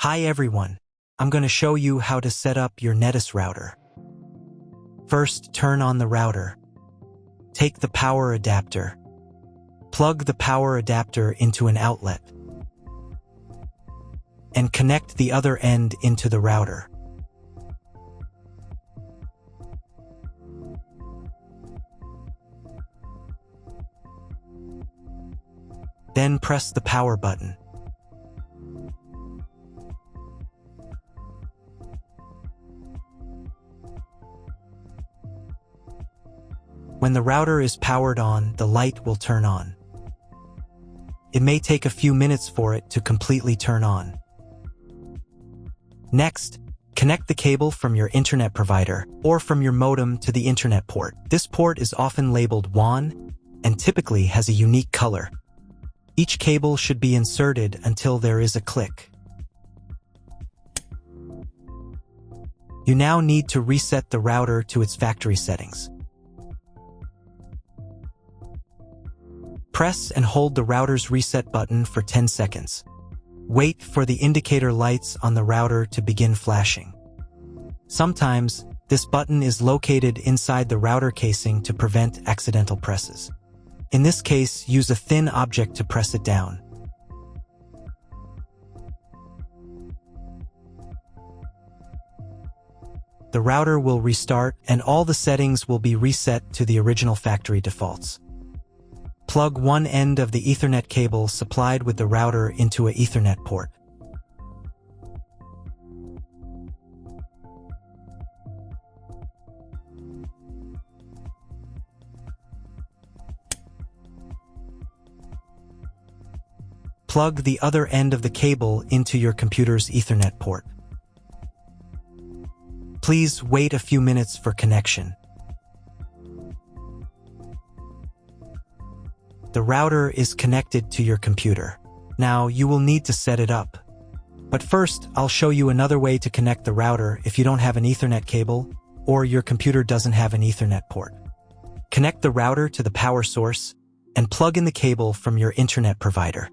Hi everyone, I'm going to show you how to set up your Netis router. First, turn on the router. Take the power adapter. Plug the power adapter into an outlet. And connect the other end into the router. Then press the power button. When the router is powered on, the light will turn on. It may take a few minutes for it to completely turn on. Next, connect the cable from your internet provider or from your modem to the internet port. This port is often labeled WAN and typically has a unique color. Each cable should be inserted until there is a click. You now need to reset the router to its factory settings. Press and hold the router's reset button for 10 seconds. Wait for the indicator lights on the router to begin flashing. Sometimes, this button is located inside the router casing to prevent accidental presses. In this case, use a thin object to press it down. The router will restart and all the settings will be reset to the original factory defaults. Plug one end of the Ethernet cable supplied with the router into an Ethernet port. Plug the other end of the cable into your computer's Ethernet port. Please wait a few minutes for connection. The router is connected to your computer. Now you will need to set it up. But first, I'll show you another way to connect the router if you don't have an Ethernet cable or your computer doesn't have an Ethernet port. Connect the router to the power source and plug in the cable from your internet provider.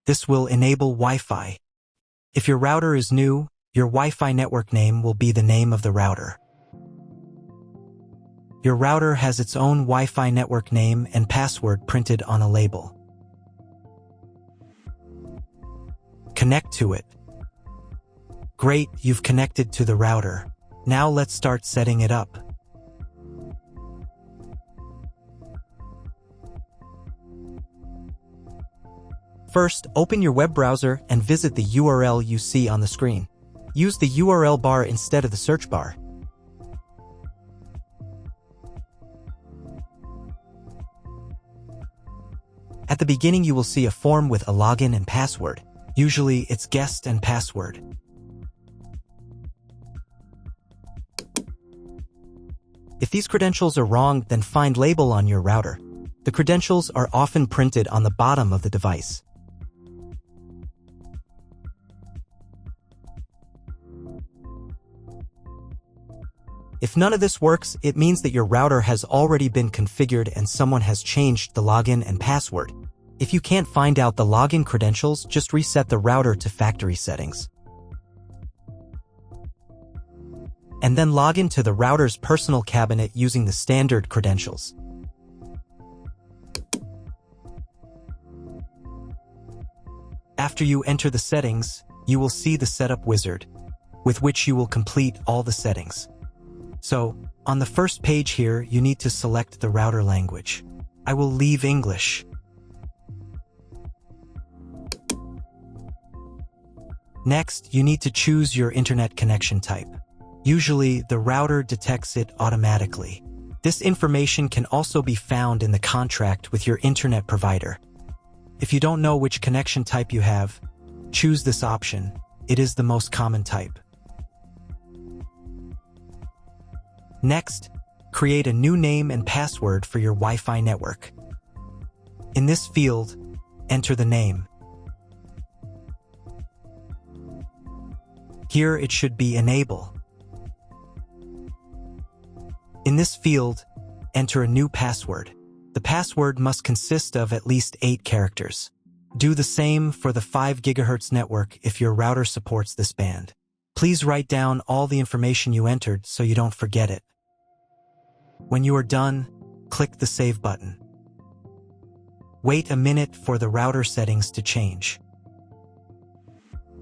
This will enable Wi-Fi. If your router is new, your Wi-Fi network name will be the name of the router. Your router has its own Wi-Fi network name and password printed on a label. Connect to it. Great, you've connected to the router. Now let's start setting it up. First, open your web browser and visit the URL you see on the screen. Use the URL bar instead of the search bar. At the beginning, you will see a form with a login and password. Usually, it's guest and password. If these credentials are wrong, then find label on your router. The credentials are often printed on the bottom of the device. If none of this works, it means that your router has already been configured and someone has changed the login and password. If you can't find out the login credentials, just reset the router to factory settings. And then log into the router's personal cabinet using the standard credentials. After you enter the settings, you will see the setup wizard, with which you will complete all the settings. So, on the first page here, you need to select the router language. I will leave English. Next, you need to choose your internet connection type. Usually, the router detects it automatically. This information can also be found in the contract with your internet provider. If you don't know which connection type you have, choose this option. It is the most common type. Next, create a new name and password for your Wi-Fi network. In this field, enter the name. Here it should be Enable. In this field, enter a new password. The password must consist of at least 8 characters. Do the same for the 5 GHz network if your router supports this band. Please write down all the information you entered so you don't forget it. When you are done, click the Save button. Wait a minute for the router settings to change.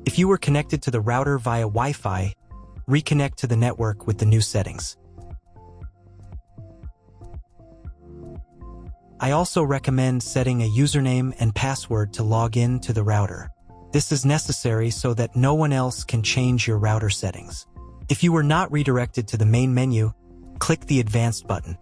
If you were connected to the router via Wi-Fi, reconnect to the network with the new settings. I also recommend setting a username and password to log in to the router. This is necessary so that no one else can change your router settings. If you were not redirected to the main menu, click the Advanced button.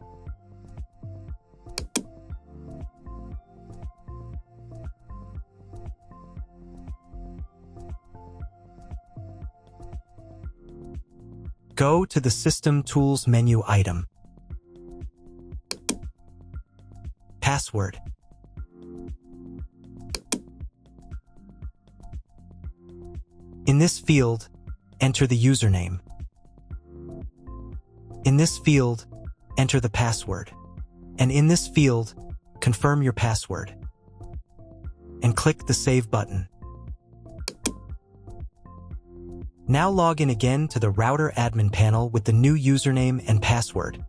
Go to the System Tools menu item. Password. In this field, enter the username. In this field, enter the password. And in this field, confirm your password. And click the Save button. Now log in again to the router admin panel with the new username and password.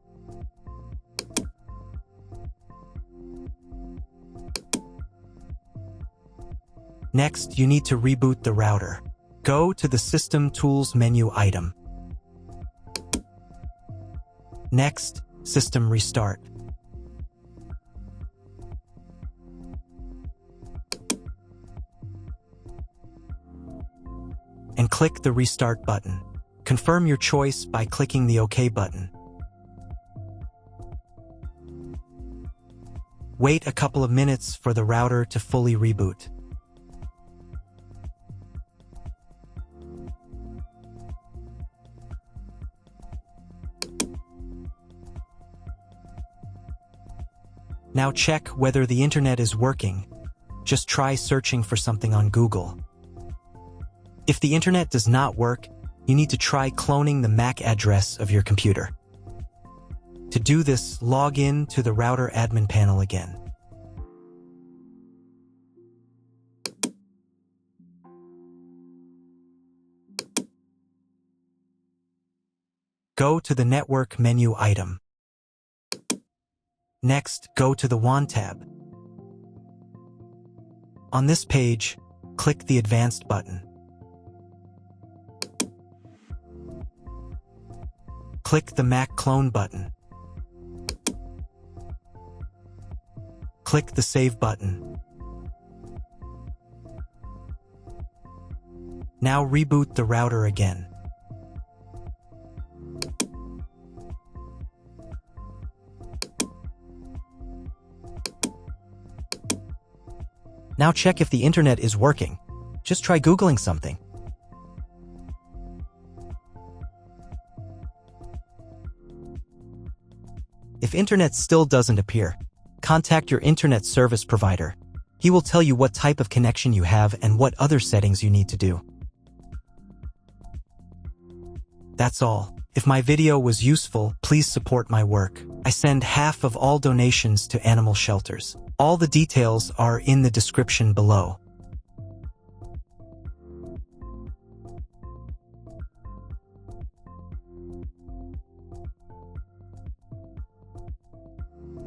Next, you need to reboot the router. Go to the System Tools menu item. Next, System Restart. And click the Restart button. Confirm your choice by clicking the OK button. Wait a couple of minutes for the router to fully reboot. Now check whether the internet is working. Just try searching for something on Google. If the internet does not work, you need to try cloning the MAC address of your computer. To do this, log in to the router admin panel again. Go to the Network menu item. Next, go to the WAN tab. On this page, click the Advanced button. Click the MAC clone button. Click the Save button. Now reboot the router again. Now check if the internet is working. Just try Googling something. If internet still doesn't appear, contact your internet service provider. He will tell you what type of connection you have and what other settings you need to do. That's all. If my video was useful, please support my work. I send half of all donations to animal shelters. All the details are in the description below.